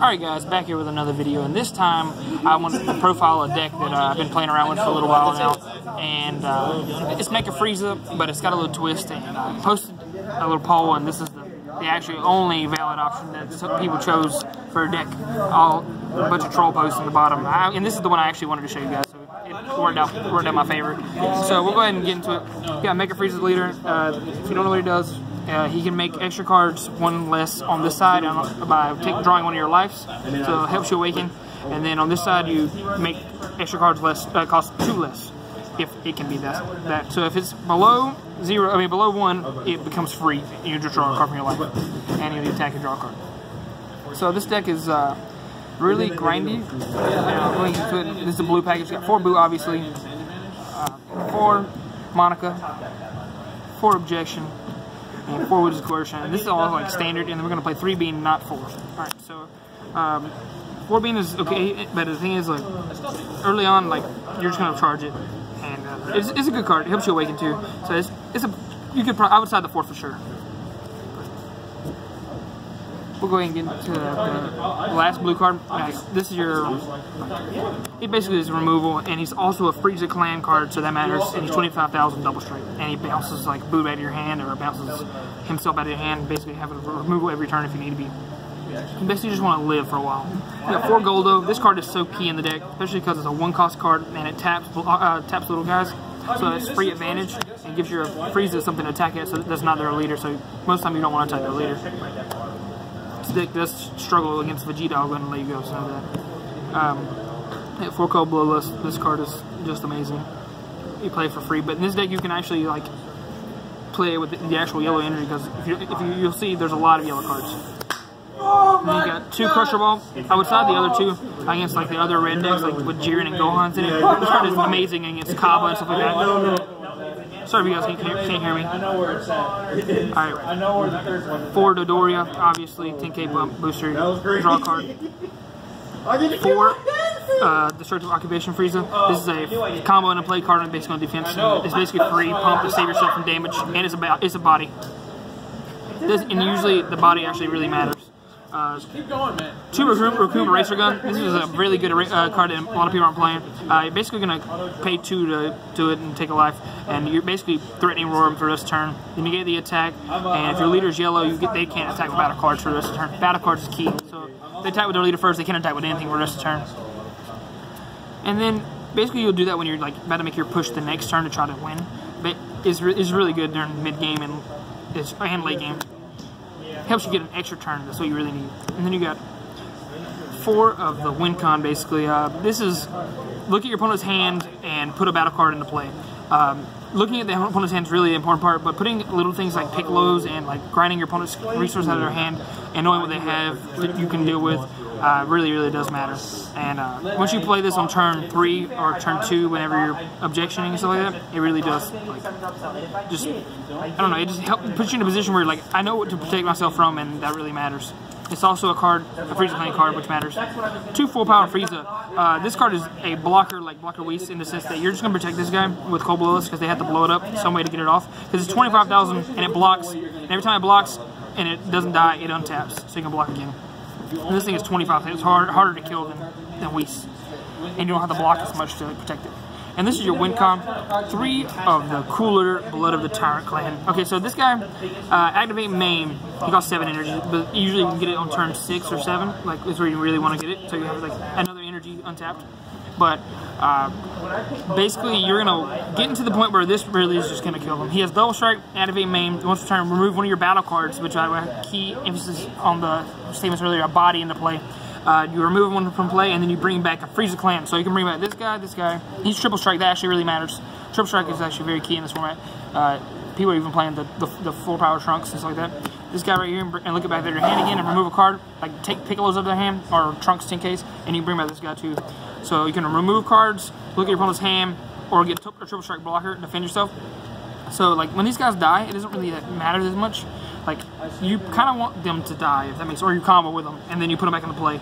Alright guys, back here with another video, and this time I wanted to profile a deck that I've been playing around with for a little while now, and it's Mecha Frieza, but it's got a little twist, and I posted a little poll, and this is the actually only valid option that some people chose for a deck. A bunch of troll posts on the bottom, and this is the one I actually wanted to show you guys, so it worked out my favorite. So we'll go ahead and get into it. Yeah, Mecha Frieza's leader. If you don't know what he does, he can make extra cards, one less on this side by drawing one of your lives, so it helps you awaken. And then on this side, you make extra cards less, cost 2 less, if it can be that. So if it's below 0, below 1, it becomes free. You just draw a card from your life, and you attack and draw a card. So this deck is really grindy. Going into it, this is a blue package. It's got 4 Boo, obviously, 4 Monica, 4 Objection, and 4 Woods Coercion. And this is all like standard, and then we're going to play 3 being, not 4. Alright, so 4 being is okay, but the thing is, like, early on, like, you're just going to charge it, and it's a good card. It helps you awaken too. So I would side the 4 for sure. We'll go ahead and get into the last blue card. This is it basically is removal, and he's also a Frieza clan card, so that matters, and he's 25,000 double strike, and he bounces like Boo out of your hand, or bounces himself out of your hand, basically having removal every turn if you need to be. You basically just want to live for a while. You got 4 Goldo. This card is so key in the deck, especially because it's a 1-cost card, and it taps little guys, so it's free advantage, and gives your Frieza something to attack at, so that's not their leader, so most of the time you don't want to attack their leader. This deck does struggle against Vegeta. I'll go ahead and let you go so that. 4 Cold Bloodless. This card is just amazing. You play it for free, but in this deck you can actually like play it with the actual yellow energy, because you'll see there's a lot of yellow cards. And then you got 2 Crusher Ball. I would side the other 2 against like the other red decks, like with Jiren and Gohan's in it. This card is amazing against Kaba and stuff like that. Sorry if you guys can't hear me. I know where it's at. Alright. I know where the third one is. 4 Dodoria, obviously. 10k bump booster. Draw a card. 4 Destructive Occupation Frieza. This is a combo and a play card, and basically on defense. It's basically free pump to save yourself from damage, and it's a body. And usually the body actually really matters. Keep going, man. 2 Raccoon Eraser Gun. This is a really good card that a lot of people aren't playing. You're basically going to pay 2 to do it and take a life, and you're basically threatening Roar for this turn. Then you get the attack, and if your leader is yellow, they can't attack with battle cards for the rest of the turn. Battle cards is key, so if they attack with their leader first, they can't attack with anything for the rest of the turn. And then basically you'll do that when you're like about to make your push the next turn to try to win. But it's really good during mid game and late game. Helps you get an extra turn. That's what you really need. And then you got 4 of the win con, basically. This is look at your opponent's hand and put a battle card into play. Looking at the opponent's hand is really the important part, but putting little things like Piccolos and like grinding your opponent's resource out of their hand and knowing what they have that you can deal with really does matter. And once you play this on turn 3 or turn 2, whenever you're objectioning and stuff like that, it really does, like, I don't know, it just puts you in a position where, like, I know what to protect myself from, and that really matters. It's also a Frieza playing card, which matters. 2 full power Frieza. This card is a blocker, like Blocker Whis, in the sense that you're just going to protect this guy with Cold Bloodless, because they have to blow it up some way to get it off. Because it's 25,000 and it blocks, and every time it blocks and it doesn't die, it untaps, so you can block again. And this thing is 25. It's harder to kill than Whis, and you don't have to block as much to protect it. And this is your win con. 3 of the cooler Blood of the Tyrant clan. Okay, so this guy, activate main. He costs 7 energy, but usually you can get it on turn 6 or 7. Like, is where you really want to get it. So you have like another energy untapped. But basically, you're gonna get into the point where this really is just gonna kill him. He has double strike, activate main. Once per turn, remove one of your battle cards, which I have key emphasis on the statements earlier. A body into play. You remove one from play, and then you bring back a Frieza clan. So you can bring back this guy. He's triple strike. That actually really matters. Triple strike is actually very key in this format. People are even playing the full power trunks and stuff like that. This guy right here, and look it back at your hand again, and remove a card. Like take Piccolos of their hand, or trunks in case, and you bring back this guy too. So you can remove cards, look at your opponent's hand, or get a triple strike blocker, defend yourself. So like when these guys die, it doesn't really matter as much. Like, you kind of want them to die, if that makes sense, or you combo with them, and then you put them back into play.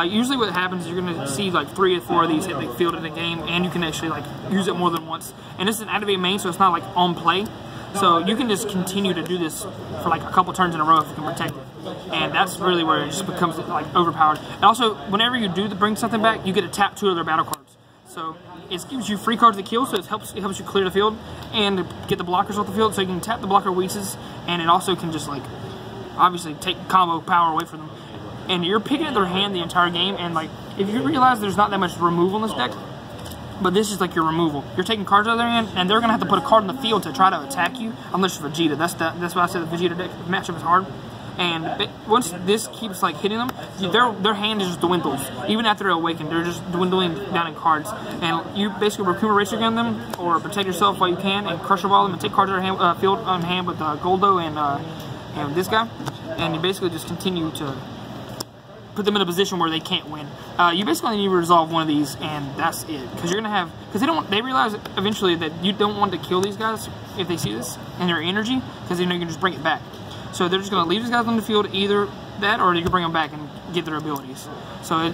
Usually what happens is you're going to see like 3 or 4 of these hit the field in the game, and you can actually like use it more than once. And this is an activate main, so it's not like on play. So you can just continue to do this for like a couple turns in a row if you can protect it. and that's really where it just becomes like overpowered. And also, whenever you do bring something back, you get to tap 2 other battle cards. So it gives you free cards to kill, so it helps you clear the field and get the blockers off the field. So you can tap the blocker weaknesses, and it also can just like obviously take combo power away from them. And you're picking at their hand the entire game, and like if you realize there's not that much removal in this deck, but this is like your removal. You're taking cards out of their hand, and they're gonna have to put a card in the field to try to attack you, unless you're Vegeta. That's why I said the Vegeta deck matchup is hard. And once this keeps like hitting them, their hand just dwindles. Even after they're awakened, they're just dwindling down in cards. And you basically Rakuma Racer Gun them, or protect yourself while you can, and Crusher Ball them, and take cards out of their field on hand with Goldo and this guy. And you basically just continue to put them in a position where they can't win. You basically need to resolve one of these, and that's it. Because you're gonna have, because they realize eventually that you don't want to kill these guys if they see this and their energy, because they know you can just bring it back. So they're just gonna leave these guys on the field, either that or you can bring them back and get their abilities. So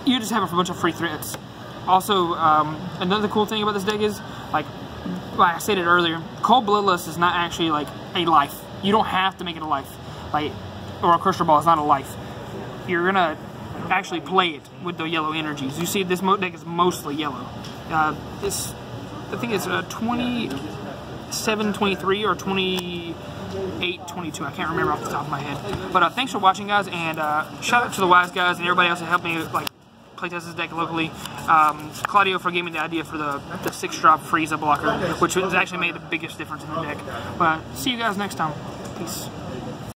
you just have a bunch of free threats. Also, another cool thing about this deck is, like I stated earlier, Cold Bloodlust is not actually like a life. You don't have to make it a life, like, or a Crusher Ball is not a life. You're gonna actually play it with the yellow energies. You see, this deck is mostly yellow. I think it's 27-23 or 28-22. I can't remember off the top of my head. But thanks for watching, guys, and shout out to the Wise Guys and everybody else that helped me like playtest this deck locally. Claudio for giving me the idea for the 6-drop Frieza blocker, which has actually made the biggest difference in the deck. But see you guys next time. Peace.